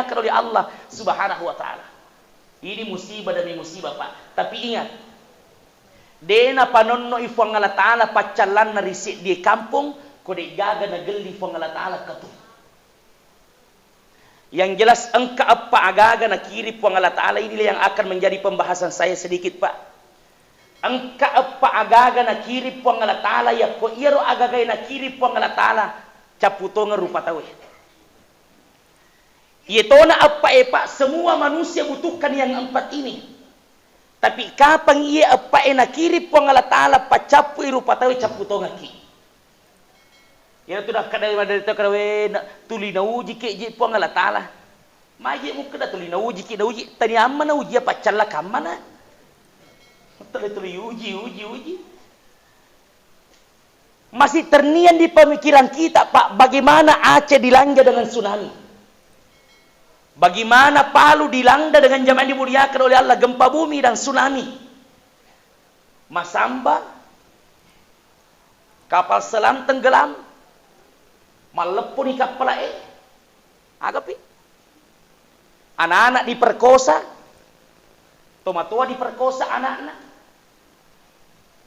dimuliakan oleh Allah Subhanahu wa taala. Ini musibah demi musibah, Pak. Tapi ingat, dena panonno ifo Allah taala pacalan na risik di kampung, kode gaga na gelli ifo Allah taala katu. Yang jelas engka apa agaga na kiri ifo Allah taala, inilah yang akan menjadi pembahasan saya sedikit, Pak. Engka apa agaga na kiri ifo Allah taala, ya ko iro agaga na kiri ifo Allah taala, caputonga rupa tawe. Yetona apa Pak, semua manusia butuhkan yang empat ini. Tapi kapan ia apa nak kiri po Allah taala pacapu rupa tawe caputonga ki. Ya sudah kadang dari takrawe tuli na uji ke je po Allah taala. Maje mu kada tuli na uji ki na uji tani amma na uji apa calla kamana. Tuli uji. Masih ternian di pemikiran kita, Pak, bagaimana Aceh dilanda dengan tsunami. Bagaimana Palu dilanda dengan zaman dimuliakan oleh Allah, gempa bumi dan tsunami. Masamba, kapal selam tenggelam, malepun di kapal agapi. Anak-anak diperkosa, tomatua diperkosa anak-anak.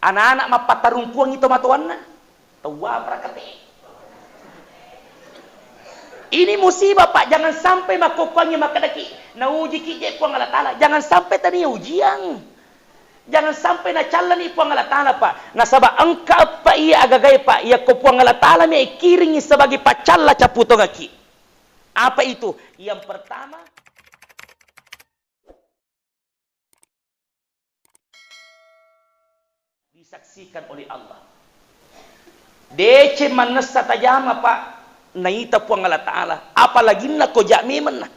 Anak-anak mapatarungkuang itu tomatuanna, tua prakate. Ini musibah, Pak. Jangan sampai makokwangnya makadaki na uji kije po Allah taala. Jangan sampai tadi ujian. Jangan sampai na calon ipo Allah taala, Pak. Nasaba angka apa ia agagai, Pak? Ya ko po Allah taala me kiringi sebagai pacalla caputongaki. Apa itu? Yang pertama, disaksikan oleh Allah. Dece manesa tajama, Pak. Naita po Allah taala, apalagi na ko jamiman na.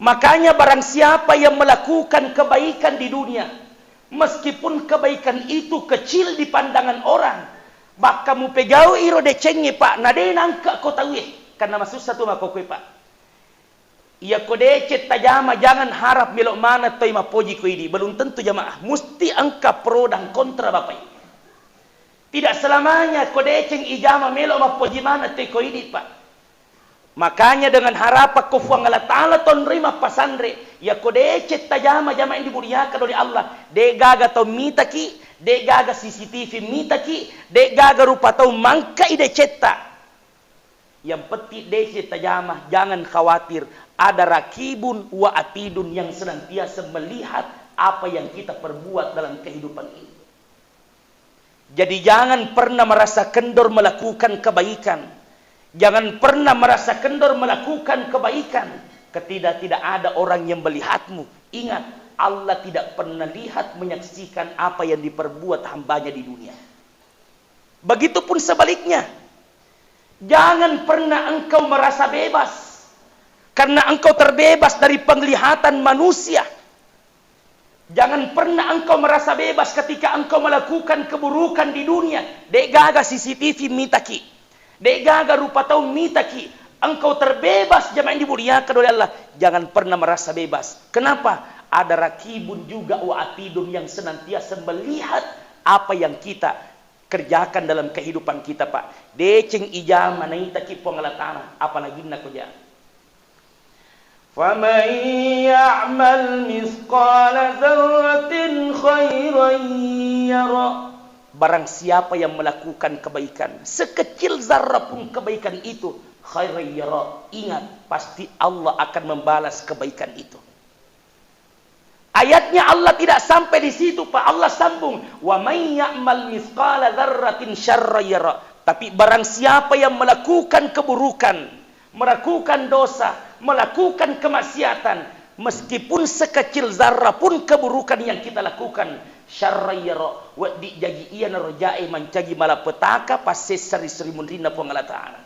Makanya barang siapa yang melakukan kebaikan di dunia, meskipun kebaikan itu kecil di pandangan orang, baka mu pegau iro de cenge, Pak, nade nangka ko tawe, karena masuk satu makokwe, Pak. Ia kode cet tajama, jangan harap melok mana toy mapoji ko ini, belum tentu jamaah, mesti angka pro dan kontra, Bapak. Tidak selamanya kodeceng ijama melo mapoji mana te ko ini, Pak. Makanya dengan harapan kufuang Allah taala ton rima pasandre ya kodece tajama jama yang dimuliakan oleh Allah. De gaga to mitaki, de gaga CCTV mitaki, de gaga rupa tau mangka ide cetta. Yang penting de tajama jangan khawatir, ada rakibun wa atidun yang senantiasa melihat apa yang kita perbuat dalam kehidupan ini. Jadi jangan pernah merasa kendor melakukan kebaikan. Jangan pernah merasa kendor melakukan kebaikan ketika tidak ada orang yang melihatmu. Ingat, Allah tidak pernah lihat menyaksikan apa yang diperbuat hambanya di dunia. Begitupun sebaliknya. Jangan pernah engkau merasa bebas, karena engkau terbebas dari penglihatan manusia. Jangan pernah engkau merasa bebas ketika engkau melakukan keburukan di dunia. Dek gaga CCTV mitaki, dek gaga rupa tahu mitaki. Engkau terbebas jamaah yang dimuliakan oleh Allah. Jangan pernah merasa bebas. Kenapa? Ada rakibun juga wa atidun yang senantiasa melihat apa yang kita kerjakan dalam kehidupan kita, Pak. Deceng ijama naitaki pengalatana, apalagi nak kerja. فَمَنْ يَعْمَلْ مِثْقَالَ ذَرَّةٍ خَيْرًا يَرَهُ. Barang siapa yang melakukan kebaikan, sekecil zarrah pun kebaikan itu, khairan yara, ingat pasti Allah akan membalas kebaikan itu. Ayatnya Allah tidak sampai di situ, Pak. Allah sambung, wa may ya'mal mithqala dzarratin syarran yara. Tapi barang siapa yang melakukan keburukan, melakukan dosa, melakukan kemaksiatan, meskipun sekecil zarrah pun keburukan yang kita lakukan, syarran yara wa di jagi iana rojae mancagi malapetaka passe seri-seri mundrina po Allah Ta'ala.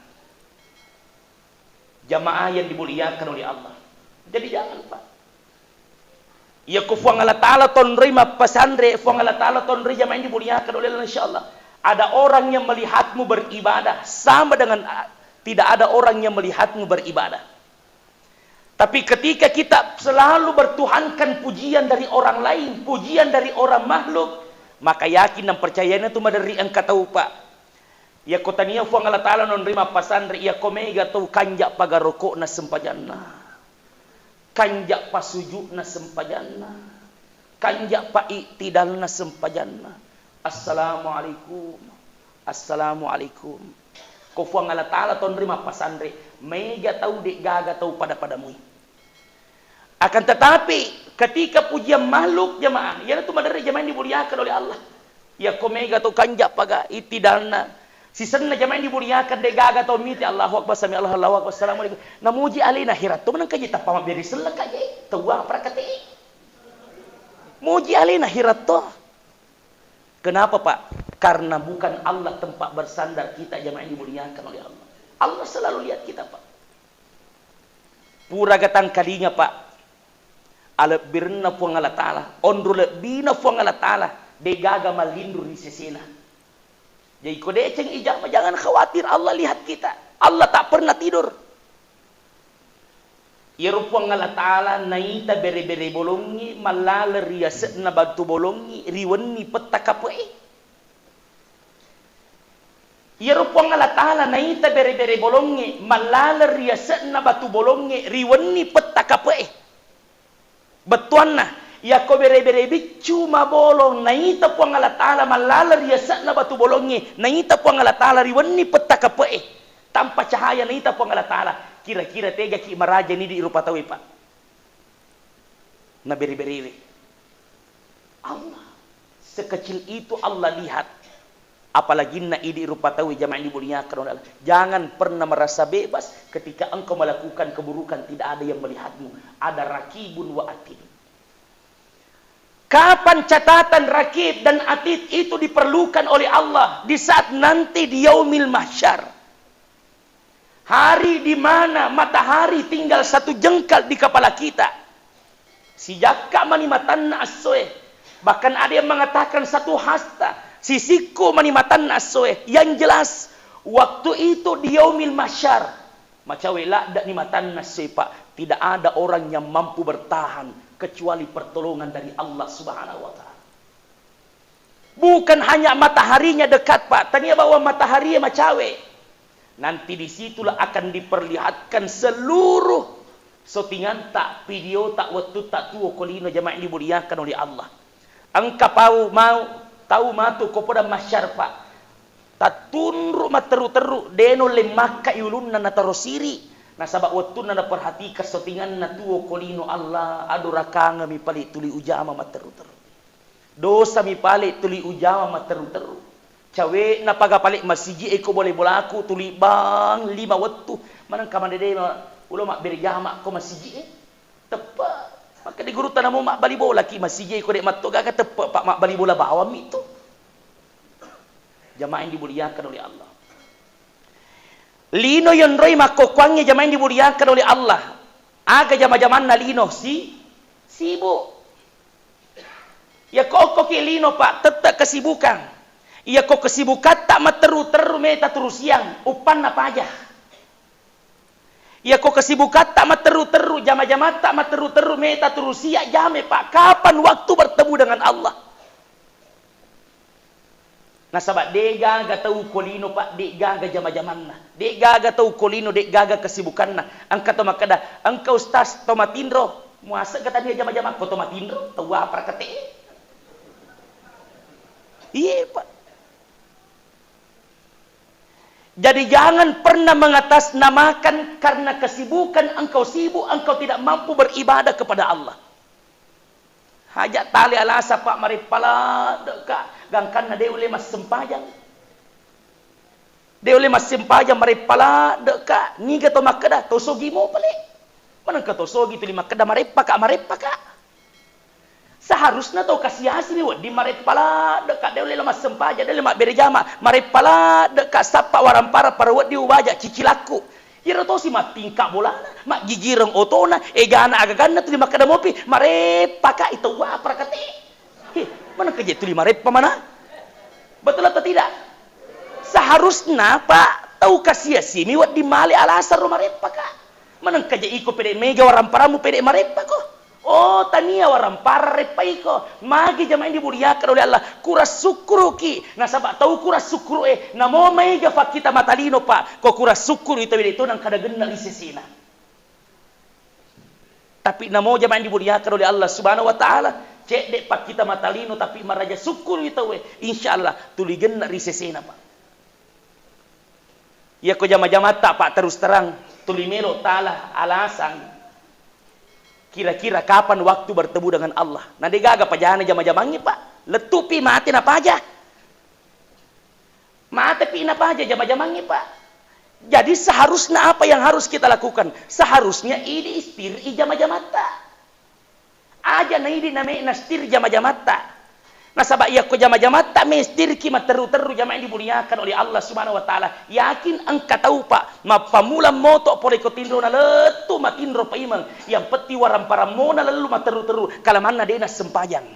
Jamaah yang dimuliakan oleh Allah. Jadi jangan, Pak. Ya kufuang Allah Ta'ala tonrima pasandre, fuang Allah Ta'ala tonri jamaah yang dimuliakan oleh Allah, insyaallah. Ada orang yang melihatmu beribadah sama dengan tidak ada orang yang melihatmu beribadah. Tapi ketika kita selalu bertuhankan pujian dari orang lain, pujian dari orang makhluk, maka yakin dan percayanya itu dari engkau tahu, Pak. Ya kotania fuang Allah Ta'ala non rima pasandri ya komega tau kanjak pagarokok na sempajanna. Kanjak pasujuk na sempajanna. Kanjak pa iktidal na sempajanna. Assalamualaikum. Assalamualaikum. Ko fuang Allah Ta'ala ton rima pasandri mega tau dek gaga tau padamu. Akan tetapi ketika pujian makhluk jemaah, ya itu madari jemaah yang dimuliakan oleh Allah. Ya komega tu kanjak paga itidalna. Sisana jemaah yang dimuliakan de gaga tu miti Allahu akbar sami Allahu akbar assalamualaikum. Namuji alina hirat tu menang kaji tapama beri selak kaji. Tuang prakati. Muji alina hirat tu. Kenapa Pak? Karena bukan Allah tempat bersandar kita jemaah yang dimuliakan oleh Allah. Allah selalu lihat kita Pak. Pura gatang kalinya Pak. Alap birna puang Allah Ta'ala ondro lebina puang Allah Ta'ala de gaga malindur di sesena. Jadi kode ceng ijak jangan khawatir, Allah lihat kita. Allah tak pernah tidur. Ya puang Allah Ta'ala naita bere-bere bolongi malala riaset na batu bolongi riwani peta kapoi. Ya puang Allah Ta'ala naita bere-bere bolongi malala riaset na batu bolongi riwani peta kapoi. Betuan nah, ya ko bere-bere bicu ma bolong naita puang Allah Ta'ala malalar ya sakna batu bolongi naita puang Allah Ta'ala riwani petaka pe tanpa cahaya naita puang Allah Ta'ala kira-kira tega ki maraja ni di rupa tawi Pak na bere-bere Allah sekecil itu Allah lihat apalagi na idi rupa tawi jamaah dimuliakan oleh Allah. Jangan pernah merasa bebas ketika engkau melakukan keburukan tidak ada yang melihatmu. Ada rakibun wa atid. Kapan catatan rakib dan atid itu diperlukan oleh Allah? Di saat nanti di yaumil mahsyar. Hari di mana matahari tinggal satu jengkal di kepala kita. Si jaka manimatan asoe. Bahkan ada yang mengatakan satu hasta. Sisiku manimatan asoe. Yang jelas waktu itu di yaumil mahsyar macawela dak nimatan asoe Pak, tidak ada orang yang mampu bertahan kecuali pertolongan dari Allah Subhanahu wa taala. Bukan hanya mataharinya dekat Pak, tanya bahwa matahari macawe. Nanti disitulah akan diperlihatkan seluruh sotingan tak video tak waktu tak tuo kolino jamaah dimuliakan oleh Allah. Engkau tahu matu kepada masyar Pak tatunru materu-teru deno le maka yulun na tarosiri na sabak waktu na perhatikan sotingan na tuo kolino Allah adurakanga mi pali tuli ujama materu-teru dosa mi pali tuli ujama materu-teru cawe na pagapalik masiji eko boleh bolaku tuli bang 5 waktu manang kamandede ulo mak berjama ko masiji tepat maka di guru tanamu mak bali bola ki masiji ko dek matoga ka tepat Pak mak bali bola bawam itu jamaah yang dimuliakan oleh Allah. Lino yon roy makokwangnya jamaah yang dimuliakan oleh Allah. Aga jama-jaman na lino sibuk. Ya kok ki lino Pak tetap kesibukan. Ya kok kesibukan tak materu-teru meta terus siang upan apa aja. Ya kok kesibukan tak materu-teru jama-jama tak materu-teru meta terus siang jame Pak. Kapan waktu bertemu dengan Allah? Nah sahabat dek gaga tahu kolino Pak dek gaga jama-jaman nah dek gaga tahu kolino dek gaga kesibukan nah angka to makada angka ustaz tomatindro muasa kata dia jama-jama ko tomatindro tahu apa kate iya Pak. Jadi jangan pernah mengatasnamakan karena kesibukan engkau sibuk engkau tidak mampu beribadah kepada Allah. Hajat tali alasa Pak mari pala deka gangkan na deule mas sempajang. Deule mas sempajang mari pala deka ni gato makada tosogi mo pale. Manang ka tosogi tu lima kada mari paka. Seharusnya tau kasih hasil di mari pala deka deule mas sempajang deule mak berjama mari pala deka sapa warampara parawat diubaja cicilaku. Ira to si mak tingkak bola mak gigireng otona egana agagana tu lima kada mopi mari paka itu wa prakate. Mana kerja tu 5 rep mana? Betul atau tidak? Seharusnya Pak tahu kasih sini wat di mali alasar rumah rep Pak. Mana kerja ikut pede mega orang paramu pede marepa ko. Oh, tania waram para repai ko. Magi jamaah dimuliakan oleh Allah. Kuras sukru ki. Nah, sabak tahu kuras sukru namo mai ga fakita matalino pa. Ko kuras sukru itu nang kada genna isesina. Tapi namo jamaah dimuliakan oleh Allah Subhanahu wa taala. Cek dek pak kita matalino tapi maraja sukru itu insyaallah tuli genna isesina pa. Ya ko jamaah tak pak terus terang tuli melo taala alasan kira-kira kapan waktu bertemu dengan Allah. Nah digaga pajana jama-jamangi pak. Letupi mati apa aja. Mati pi apa aja jama-jamangi pak. Jadi seharusnya apa yang harus kita lakukan? Seharusnya ini istir jama-jamata. Aja na ini namanya nastir jama-jamata. Nah sabak iya ko jama-jamata mestir ki materu-teru jama yang dimuliakan oleh Allah Subhanahu wa taala. Yakin angka tahu pak, mapamula moto pole ko tindro na letu matindro pa imang. Yang peti waram para mona lalu materu-teru kalamanna dena sempayang.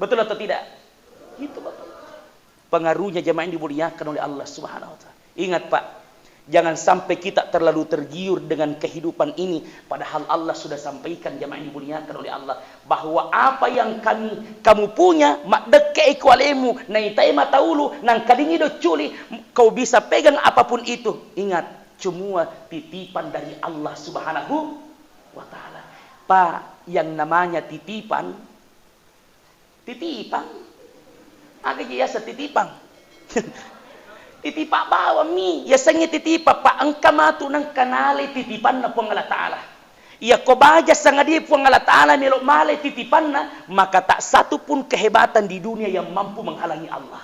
Betul atau tidak? Itu betul. Pengaruhnya jama yang dimuliakan oleh Allah Subhanahu wa taala. Ingat pak, jangan sampai kita terlalu tergiur dengan kehidupan ini. Padahal Allah sudah sampaikan jamaah yang dimuliakan oleh Allah. Bahwa apa yang kamu punya, mak deke ikwalemu, naitai mataulu, nang kadingi do culi, kau bisa pegang apapun itu. Ingat, semua titipan dari Allah Subhanahu wa ta'ala. Pak, yang namanya titipan, agak jasa titipan. Titipa bawa mi ya sangi titipa pa angka matu nang kanale titipan na po ng Allah Ta'ala. Iya ko baja sa nga di po ng Allah Ta'ala nilo male titipan na maka tak satu pun kehebatan di dunia yang mampu menghalangi Allah.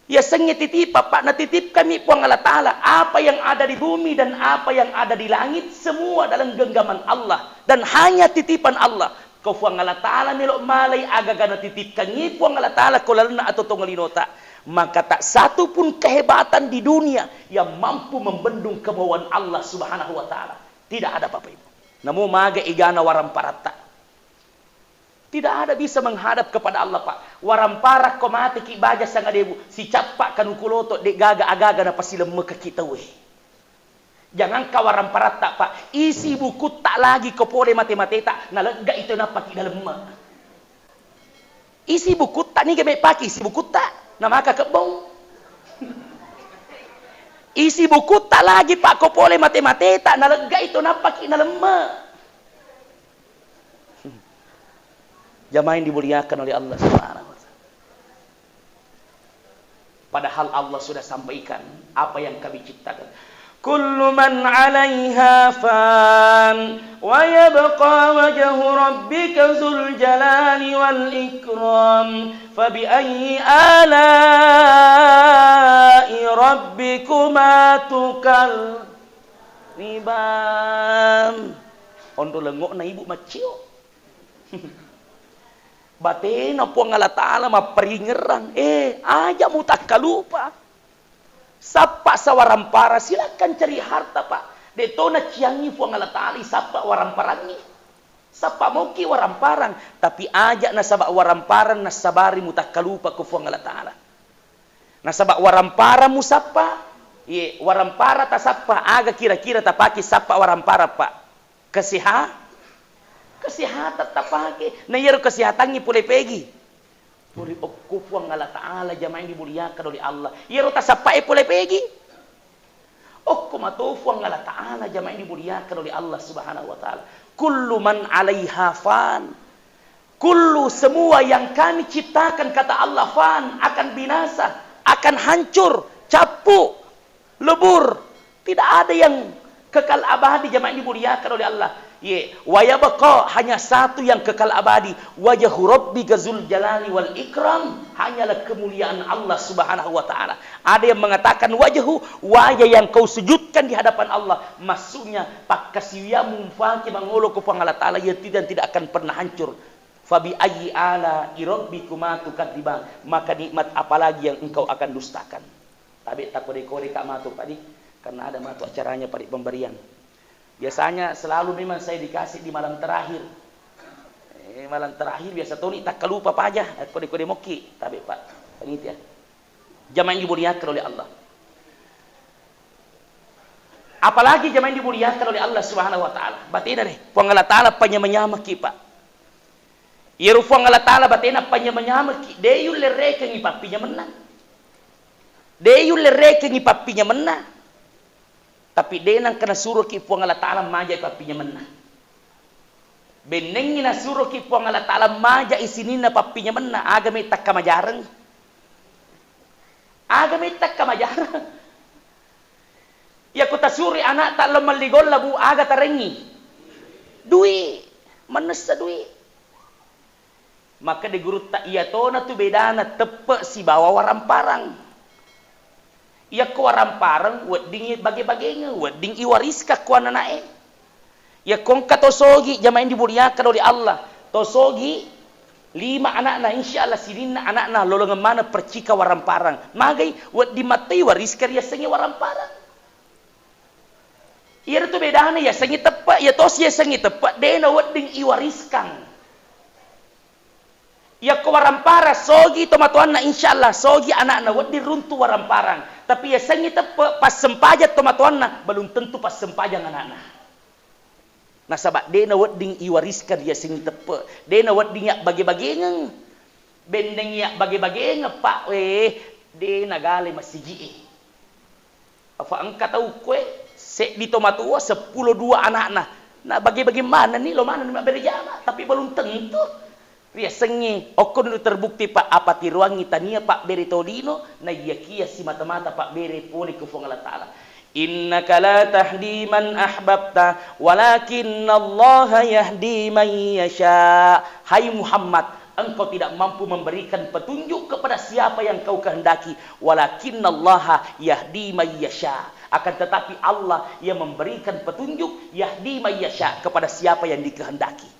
Ya sangi titipa pa natitip kami po ng Allah Ta'ala. Apa yang ada di bumi dan apa yang ada di langit semua dalam genggaman Allah dan hanya titipan Allah. Kau po ng Allah Ta'ala nilo male agaga natitip kami po ng Allah Ta'ala ko lalo na ato tongalinota. Maka tak satu pun kehebatan di dunia yang mampu membendung kemauan Allah Subhanahu wa taala. Tidak ada Bapak Ibu. Namo maga igana waramparata. Tidak ada bisa menghadap kepada Allah Pak. Warampara komate ki baja sang adebu si capak kanukuloto de gaga agaga na pasilem ke kita we. Jangan ka waramparata Pak. Isi buku tak lagi kopore mate-mateta na lega itu na paki dalam ma. Isi buku tak ni game paki isi buku tak. Nama kakebong. Isi buku tak lagi pak kopole mate-mate tak nalega itu napak ina lemah. Jamaah yang dimuliakan oleh Allah Subhanahu wa taala. Padahal Allah sudah sampaikan apa yang kami ciptakan. Kullu man 'alaiha fan wa yabqa wajhu rabbika dzul jalali wal ikram fabi ayyi ala'i rabbikuma tukalliban. Ondo lengok na ibu macio. Batena po ng Allah Ta'ala maperingerang aja mo takalupa. Sapa sa warampara, silakan cari harta Pak. Deto na ciangi po ang Allah Ta'ala, sapa waramparangni. Sapa mo ki waramparang, tapi aja na saba waramparang na sabari mo takalupa ko po ang Allah Ta'ala. Na saba warampara mo sapa, warampara ta sapa, aga kira-kira tapaki sapa warampara Pak. Kesehatan tapaki, na yero kesehatannya pulai pegi. Puri okupu ang Allah Ta'ala jamaah yang dimuliakan oleh Allah. Yero tasapae pole pegi. Okku matofu ang Allah Ta'ala jamaah yang dimuliakan oleh Allah Subhanahu wa taala. Kullu man 'alaiha fan. Kullu semua yang kami ciptakan kata Allah fan akan binasa, akan hancur, capu, lebur. Tidak ada yang kekal abadi jamaah yang dimuliakan oleh Allah. Wa yabqa hanya satu yang kekal abadi, wajhu rabbika dzul jalali wal ikram, hanyalah kemuliaan Allah Subhanahu wa taala. Ada yang mengatakan wajhu, wajah yang kau sujudkan di hadapan Allah, maksudnya pakasiyamu faki mangolo ko pang Allah taala yang tidak akan pernah hancur. Fabi ayyi ala rabbikuma tukadziban, maka nikmat apalagi yang engkau akan dustakan. Tapi tak kode-kode kak matu tadi karena ada matu acaranya pada pemberian. Biasanya selalu memang saya dikasih di malam terakhir. Malam terakhir biasa Tony tak kelupa apa aja. Kode-kode moki. Tapi Pak, panitia. Jamaah yang dimuliakan oleh Allah. Apalagi jamaah yang dimuliakan oleh Allah Subhanahu wa taala. Batina deh, puang Allah taala panyamanyama ki pak. Yeru puang Allah taala batina panyamanyama ki. Deyu lereke ngi papinya menang. Deyu lereke ngi papinya menang. Tapi denang kena suruh ki puang Allah taala maja papinya menang. Benengi na suruh ki puang Allah taala maja isinina papinya menang. Agame tak kamajarang. Agame tak kamajarang. Ya kota suri anak tak lemah ligol labu aga tarengi. Dui. Manasa dui. Maka di guru tak iya tona tu bedana tepe si bawa waramparang. Iya ko waramparang wedding bagi-baginya. Wedding iwariska ko ananae. Ya kongka tosogi jamain dimuliakan oleh Allah. Tosogi 5 anak-anak insyaallah sinina anak-anak lolongan mana percika waramparang. Magai wed dimatai wariska dia sengi waramparang. Iya tu bedana ya sengi tepat ya tos ya sengi tepat dena wedding iwariskan. Ya ko warampara sogi tomatuan na insyaallah sogi anak-anak wedding runtu waramparang. Tapi ya sengi tepat pas sempajat tomatuan na belum tentu pas sempajang anak-anak. Nah sahabat dena wedding iwariskan ya sengi tepat. Dena wedding ya bagi-baginya. Bendeng ya bagi-baginya pak dena gale masiji. Apa engkau tahu kue di tomatua 10-2 anak-anak. Nah bagi-bagi mana nih lo mana nih berjama tapi belum tentu. Ria sengi okon itu terbukti pak apa tiruangi tania pak beri todino na iya kia si mata-mata pak beri poni kufung Allah taala. Innaka la tahdi man ahbabta walakinna Allah yahdi man yasha. Hai Muhammad, engkau tidak mampu memberikan petunjuk kepada siapa yang kau kehendaki, walakinna Allah yahdi man yasha. Akan tetapi Allah yang memberikan petunjuk yahdi may yasha kepada siapa yang dikehendaki.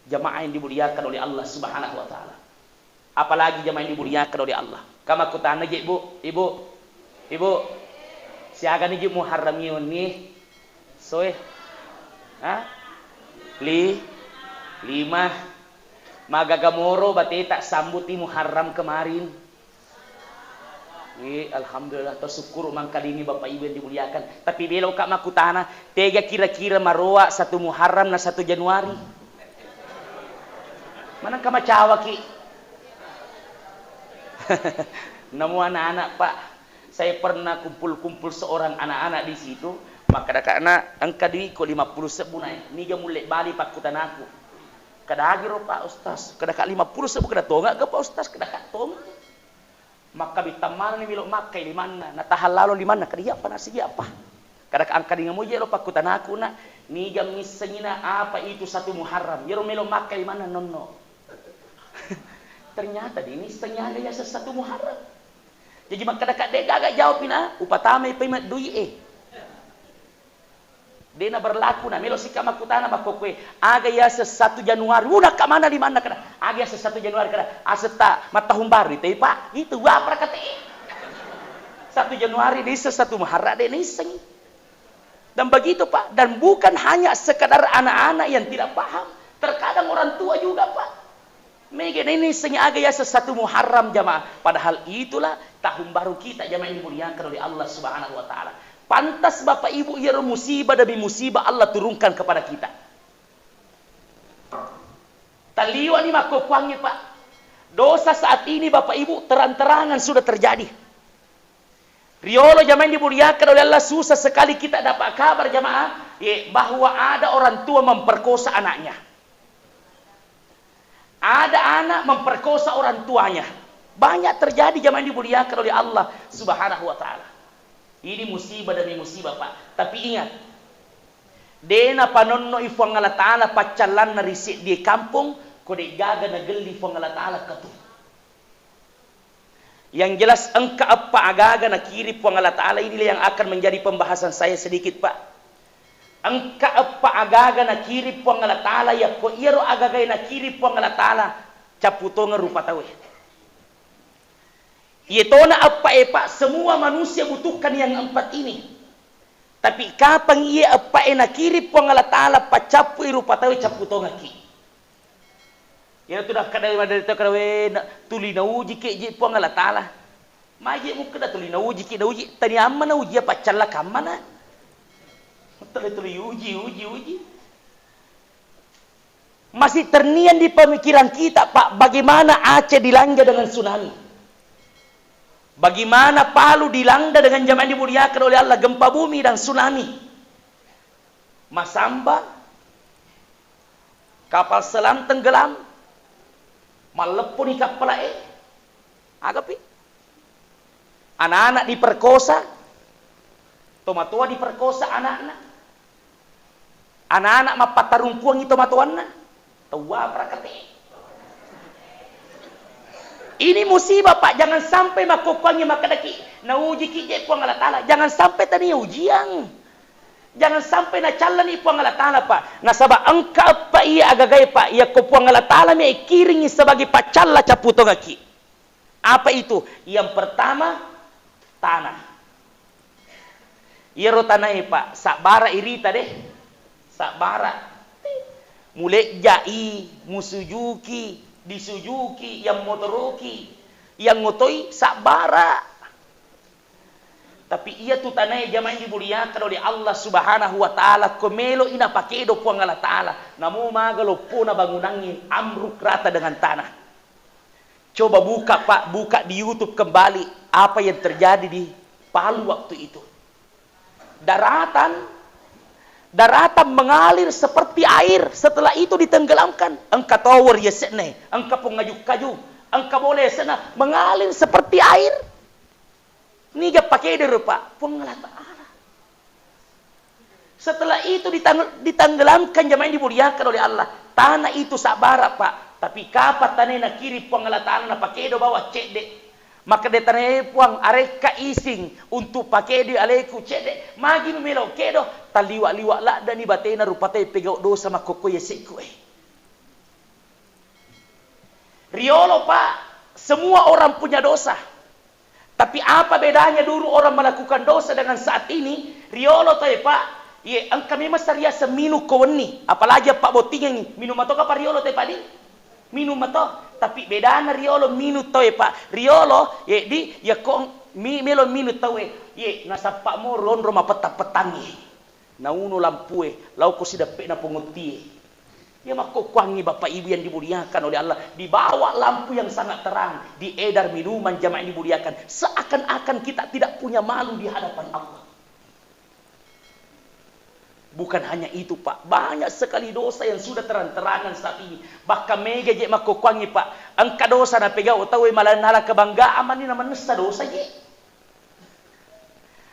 Jamaah yang dimuliakan oleh Allah Subhanahu wa taala. Apalagi jamaah yang dimuliakan oleh Allah. Kama kutana je ibu. Siaga ni je Muharram ni. Soe. Ha? 5 magagamoro bate tak sambuti Muharram kemarin. Alhamdulillah tersyukur mangkali ini Bapak Ibu yang dimuliakan. Tapi belo kak makutana tega kira-kira maroa 1 Muharram na 1 Januari. Mana kama cawa ki? Namu anak-anak Pak, saya pernah kumpul-kumpul seorang anak-anak di situ. Maka kakak angka di ko 50 sebunai. Ni mulai bali Pak kutanaku. Kada agiro Pak Ustaz. Kada kak 50 sebu kada tonga ke Pak Ustaz kada kak tonga. Maka bitamana ni bilok makai di mana na tahallalo di mana kadiya pa na sige apa kada ka angka dinga mo jero pakutan aku na ni jam misengina apa itu 1 Muharram jero melo makai di mana nonno. Ternyata di ini setengah ya 1 Muharram. Jadi maka kada de gaga jawab na upatame payment dui dena berlaku na melo sikama kutana bakokwe aga ya 1 Januari udah ka mana di mana kada aga ya 1 Januari kada aseta matahun baru teh Pak itu apa kata 1 Januari di 1 Muharram de niseng dan begitu Pak dan bukan hanya sekadar anak-anak yang tidak paham terkadang orang tua juga Pak mege ini senya aga ya 1 Muharram jamaah padahal itulah tahun baru kita jamaah yang dimuliakan oleh Allah Subhanahu wa taala. Pantas Bapak Ibu ya musibah demi musibah Allah turunkan kepada kita. Taliwa ni makokuangnya Pak. Dosa saat ini Bapak Ibu terang-terangan sudah terjadi. Riolo jamaah dimuliakan oleh Allah susah sekali kita dapat kabar jamaah bahwa ada orang tua memperkosa anaknya. Ada anak memperkosa orang tuanya. Banyak terjadi jamaah dimuliakan oleh Allah Subhanahu wa taala. Ini musibah demi musibah Pak. Tapi ingat, dena panonno ifang Allah Ta'ala pacalan na risik di kampung, kode gaga na geli ifang Allah Ta'ala katu. Yang jelas engka apa agaga na kiri ifang Allah Ta'ala inilah yang akan menjadi pembahasan saya sedikit Pak. Engka apa agaga na kiri ifang Allah Ta'ala ya ko iro agaga na kiri ifang Allah Ta'ala caputonga rupa tawe. Yetona apa Pak semua manusia butuhkan yang 4 ini. Tapi kapan ia apa nak kiri pong Allah Ta'ala pacapu rupa tahu capu tonga ki. Ya tu dah kadang dari tu kadang tuli na uji ke je pong Allah Ta'ala. Maji mu kada tuli na uji ki da uji. Tani amma na uji apa challa kamana. Tuli uji. Masih ternian di pemikiran kita, Pak, bagaimana Aceh dilanda dengan tsunami. Bagaimana Palu dilanda dengan zaman dimuliakan oleh Allah, gempa bumi dan tsunami. Masamba, kapal selam tenggelam, malepuni kapal agapi. Anak-anak diperkosa, tomatua diperkosa anak-anak. Anak-anak mapatarungkuang itu matuanna. Tua prakate. Ini musibah, Pak. Jangan sampai makokuangnya makadaki. Na uji kije puang Allah Ta'ala. Jangan sampai tadi ujian. Jangan sampai na calani puang Allah Ta'ala, Pak. Na sabah angka apa iya agagay, Pak. Ia ko puang Allah Ta'ala may kiringi sebagai pacalla caputo ngaki. Apa itu? Yang pertama, tanah. Iya ro tanah, Pak. Sakbara irita deh. Sakbara. Mulai jai, musujuki, disujuki, yang motoroki, yang ngotoi sakbara. Tapi ia tu tanah jamaah dimuliakan oleh Allah Subhanahu wa taala, komelo ina pakedo puang Allah taala. Namo magalo puna bangunangin amruk rata dengan tanah. Coba buka, Pak, buka di YouTube kembali apa yang terjadi di Palu waktu itu. Daratan mengalir seperti air, setelah itu ditenggelamkan. Engka tower ya sene, engka pengaju-kaju, engka boleh sana mengalir seperti air. Niga pakai derupa pengelat Allah. Setelah itu ditenggelamkan jamaah dimuliakan oleh Allah. Tanah itu sabara, Pak. Tapi kapan tanah na kiri pengelat Allah na pakai do bawa cek dek. Maka de tanah puang areka ising untuk pakai di aleku cede magi memelo kedo taliwa-liwa la dan ibatena rupate pegau dosa makoko yeseku Riolo, Pak, semua orang punya dosa. Tapi apa bedanya dulu orang melakukan dosa dengan saat ini? Riolo tay, Pak, ye ang kami masaria seminu kawenni, apalagi Pak botingan ini minum atau apa riolo tay padi? Minum atau tapi bedana riolo minut tau Pak. Riolo ye di ya kong melo minut tau ye nasa Pak mo ron roma petangi. Na uno lampue lau ko sidape na punguti. Ya makokuangi Bapak Ibu yang dimuliakan oleh Allah, dibawa lampu yang sangat terang, diedar minuman jamaah yang dimuliakan, seakan-akan kita tidak punya malu di hadapan Allah. Bukan hanya itu, Pak, banyak sekali dosa yang sudah terang-terangan saat ini. Bahkan mega je makokuangi, Pak, angka dosa na pegau tahu malanala kebanggaan mani naman nesa dosa je.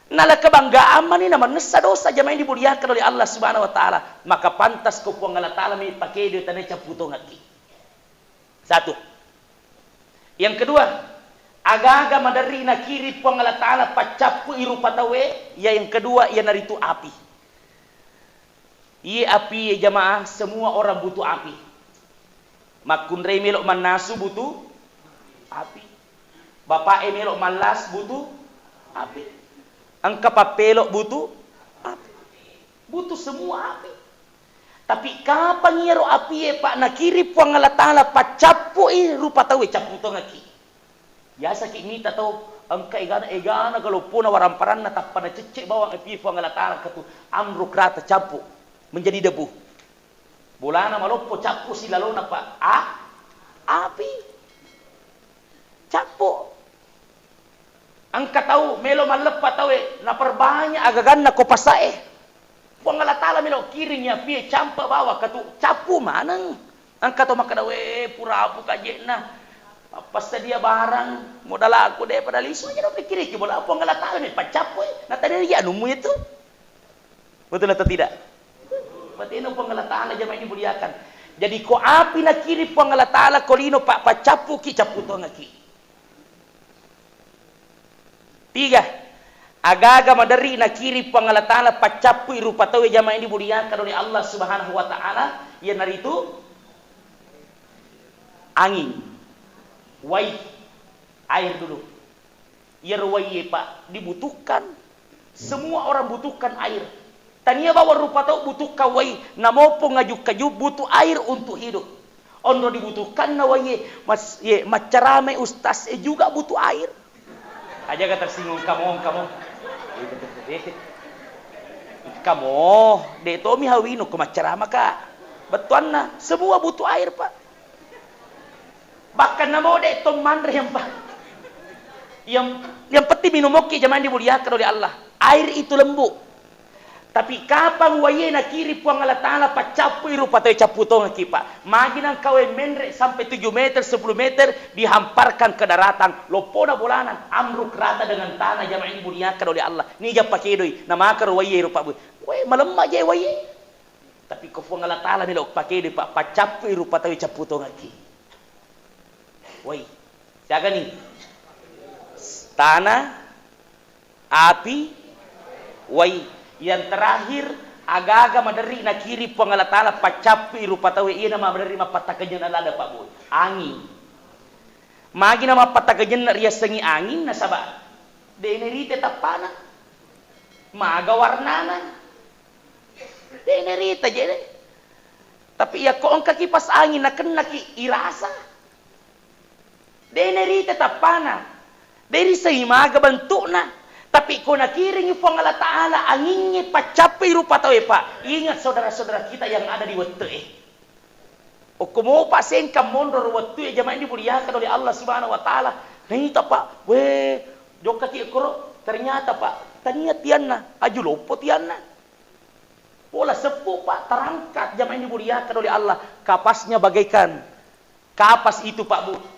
Nala kebanggaan mani naman nesa dosa jamaah yang dimuliakan oleh Allah Subhanahu wa taala. Maka pantas ko puang Allah taala may pakai dia tanah caputo ngaki. Satu. Yang kedua, agaga madari na kiri puang Allah taala pacapu iru patawe, ya yang kedua ia naritu api. Iya api ya jamaah, semua orang butuh api. Makundre melok manasu butuh api. Bapak melok malas butuh api. Angka papelok butuh api. Butuh semua api. Tapi kapan ngero api ya Pak na kiri puang Allah taala pacapu rupa tahu capu to ngaki. Ya sakit mita tahu angka egana kalau puna waramparan na tapana cecek bawang api puang Allah taala katu amruk rata capu menjadi debu. Bolana malopo capu silalona, Pak. Api. Capu. Angka tahu melo malepa tahu na perbanyak agagan na kopasae. Puang Allah taala melo kiringnya pie campa bawa katu capu manang. Angka to makadawe pura-pura kajena. Apa sedia barang modal aku deh pada lisu aja dong pikir ki bola puang Allah taala me pacapu. Na tadi dia numu itu. Betul atau tidak? Berarti ini puang Allah taala jamaah dimuliakan. Jadi ko api na kiri puang Allah taala kolino Pak pacapu ki capu to ngaki. 3. Agaga madari na kiri puang Allah taala pacapu irupa tawe jamaah dimuliakan oleh Allah Subhanahu wa taala, ya naritu angin. Wai air dulu. Ya ruwai Pak dibutuhkan. Semua orang butuhkan air. Tania bawa rupa tahu butuh kawai, namopo ngajuk-kajuk butuh air untuk hidup. Ondo dibutuhkan nawai, mas ye macarame ustaz juga butuh air. Aja ka tersinggung kamu. Kamu, de to mi hawino kumacarama ka. Betuan na, semua butuh air, Pak. Bahkan namo de to mandre yang Pak. Yang penting minum oke zaman dimuliakan oleh Allah. Air itu lembut. Tapi kapan waye na kiri puang Allah Ta'ala pa capu iru patay caputong akipa. Maginang kawe menre sampai 7 meter, 10 meter dihamparkan ke daratan. Lopo na bulanan. Amruk rata dengan tanah jamaah ini dimuliakan oleh Allah. Ni ja pakedoi. Namakar waye iru pa. Waye malemma je waye. Tapi ko puang Allah Ta'ala nilok pakedoi pa capu iru patay caputong aki. Waye. Siaga ni. Tanah, api, waye. Yang terakhir agaga madari na kiri po nga latala pacapi rupatawe iya na madari mapatakajan na lada pa boy angin magi na mapatakajan na riya sangi angin na saba denerite tapana maga warnana denerite jere tapi ya ko ang kakipas angin na ken naki irasa denerite tapana dari sangi maga bentuk na. Tapi kau nak kiring ipo ng Allah Ta'ala anginnya pacapi rupa tahu Pak. Ingat saudara-saudara kita yang ada di waktu O kumo pasen kamondor waktu jamaah dimuliakan oleh Allah Subhanahu Wa Ta'ala. Nita Pak, jok kaki ekor ternyata Pak, tanya tiana, aju lopo tiana. Pola sepuh Pak, terangkat jamaah dimuliakan oleh Allah. Kapasnya bagaikan kapas itu Pak Bu.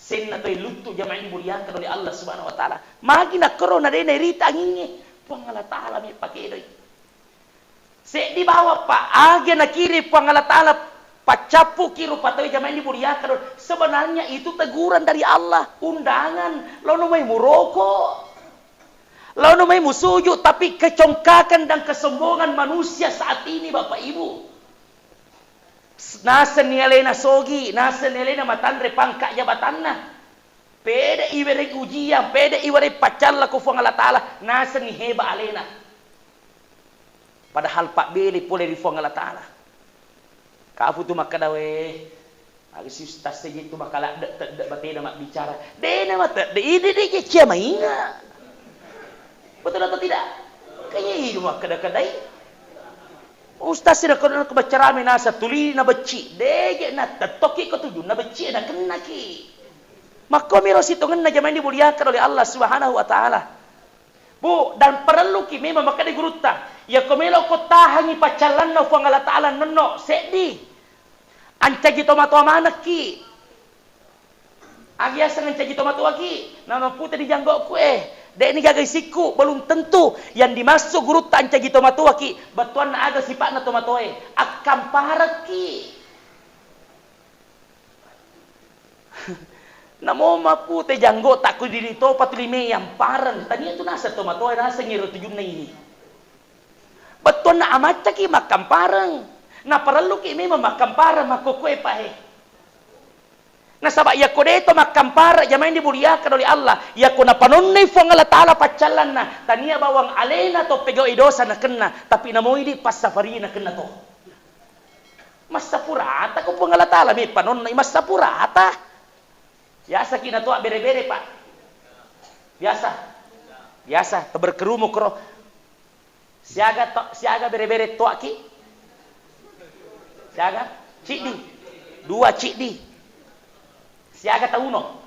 Sen na to'y luto jamaah dimuliakan oleh Allah Subhanahu Wa Ta'ala. Magi na korona din na irita angingi. Pangala Ta'ala may pakidoy. Se di bawah Pak, agi na kiri Pangala Ta'ala pacapu kiro patoy jamaah dimuliakan. Sebenarnya itu teguran dari Allah, undangan. Lalu may muroko. Lalu may musujud, tapi kecongkakan dan kesombongan manusia saat ini Bapak Ibu. Nasa nilai na sogi, nasa nilai na matandre pangka jabatan na. Pede iwere ujian, pede iwere pacal la kufang Allah Ta'ala, nasa ni heba alena. Padahal Pak Beli pole di fuang Allah Ta'ala. Kafu tu makadawe, agis tas saja tu makala batena mak bicara. Dena mata, ini dia cia mainga. Betul atau tidak? Kayaknya itu makada-kadai. Ustaz sila ko na kabacarami nasa tuli na beci. Dege na tatoki ko tuju na beci na kenaki. Makomiro sitongan na jamaah dimuliakan oleh Allah Subhanahu Wa Ta'ala. Bu, dan perlu ki memang maka diguruta. Ya komelo ko tahangi pacalan na fuang Allah Ta'ala nono sedi. Ancagi tomato amanak ki. Agiasa ngancagi tomato aki. Nana puta di janggo ku Dek ni gagay siku, belum tentu yang dimasuk guru tanca gitu matua ki, batuan na aga sifat na tomatoe, akam paraki. Namo mapu te janggo tak ku diri to patulime yang paran, tadi itu nasa tomatoe nasa ngiro tujum na ini. Batuan na amaca ki makam parang, na perlu ki memang makam parang makukue pahe. Nasaba ya kodeto makampara jamaah dimuliakan oleh Allah. Ya kuna panonne fuang Allah Ta'ala pacalan na. Tania bawang alena to pegau idosa na kena. Tapi namo ini pas safari na kena to. Mas sapurata ko fuang Allah Ta'ala. May panonne mas sapurata. Biasa kina to bere-bere Pak. Biasa. Berkerumu kro. Siaga bere-bere to aki. Siaga. Cikdi. 2 cikdi. Siaga tauno.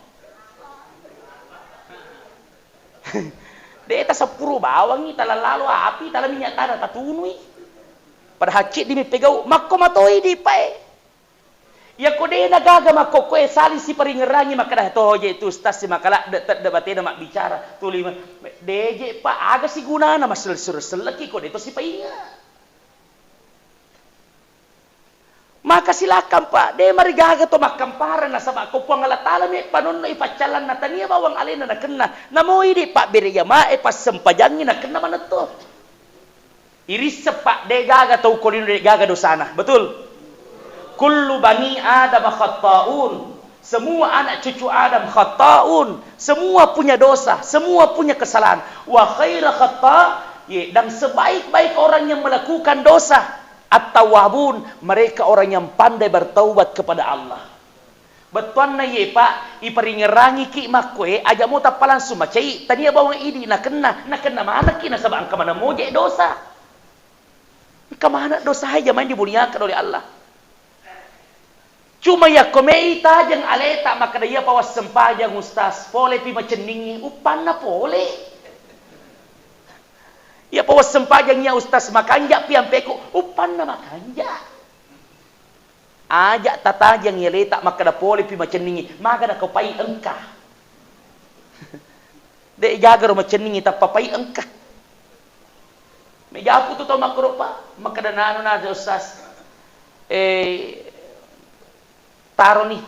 Deta 10 bawang ni tala lalu api tala minyak tanah tatunui. Padahal cik di pegau makko matoi di pae. Ya kode nagaga makko koe sali si peringerangi makadah toje itu stas si makala debatena mak bicara tuli deje Pak aga si gunana masel seleki kode itu si painga. Maka silakan Pak, de marigaga to makamparan na sama ko puang Allah Ta'ala me panonno ipacalan na tania bawang alena na kena. Namo idi Pak beriya ma pas sempajangi na kena mana to. Iris Pak de gaga to kolino de gaga dosana. Betul? Kullu bani Adam khata'un. Semua anak cucu Adam khata'un. Semua punya dosa, semua punya kesalahan. Wa khaira khata' dan sebaik-baik orang yang melakukan dosa. At-tawwabun, mereka orang yang pandai bertaubat kepada Allah. Betuan na ye pak, iparingerangi ki makwe, aja mo tapalan sumacay, tania bawang ini na kena mana kina sabang kamana moje dosa. Kamana dosa aja main dimuliakan oleh Allah. Cuma ya komei tajang aleta maka dia pawas sempajang ustaz, pole pi maceningi, upan na pole. Ya pawas sempajangnya ustaz makanja piang peko, upan na makanja. Ajak tatajang ya letak maka da pole pi maceningi, maka da kopai engkah. Dek jaga ro maceningi tapapai engkah. Meja aku tu tau makro pak, maka da nanu na ustaz. Taro nih,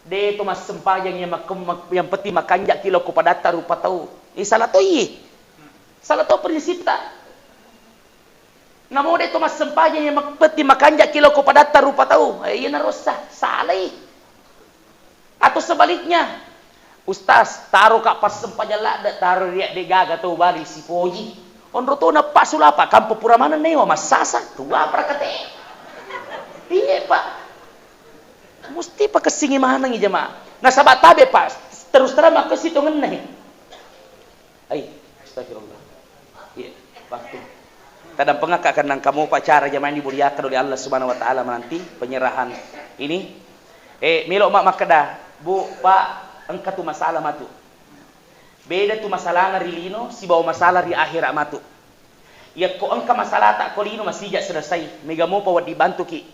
de to mas sempajang yang peti makanja kilo ko padata rupa tau. Salah to iye. Salah to prinsip ta. Namo de to mas sempajang yang peti makanja kilo ko padata rupa tau. Iya na rosa, salah. Atau sebaliknya. Ustaz, taro ka pas sempajang lada taro riak de gaga to bali si poji. Onro to na pasulapa kampo puramana newa mas sasa tua prakate. Iya pak. Mesti pa kesingi mana ngi jemaah. Nah sahabat tabe pak, terus terang maka situ ngeneh. Ay, astagfirullah. Iya, waktu. Kadang pengak akan kamu pacara jemaah ini dimuliakan oleh Allah Subhanahu wa taala menanti penyerahan ini. Milo mak makada, Bu, Pak, engka tu masalah matu. Beda tu masalah ngarilino, si bawa masalah di akhirat matu. Ya ko engka masalah tak kolino masih jak selesai. Mega mo pa wad dibantu ki.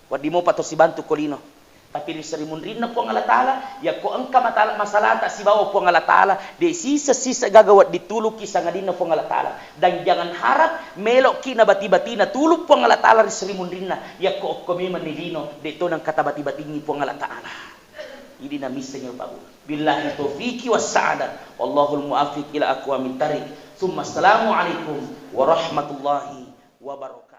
Wad mo pa to si bantu kolino. Tapi di serimun rinna po ang Allah Ta'ala, ya ko ang masalah tak si bawa po ang Allah Ta'ala, di sisa-sisa gagawat ditulog ki sa ngadina po ang Allah Ta'ala. Dan jangan harap melok ki na bati-bati na tulog po ang Allah Ta'ala di serimun rinna, ya ko kami manilino, dito ng katabati-batingi po ang Allah Ta'ala. Ini na misa niyo bago. Billahi taufiqi was sa'adat. Wallahul muafiq ila aqwamit tariq. Tsumma assalamu alaikum warahmatullahi wabarakatuh.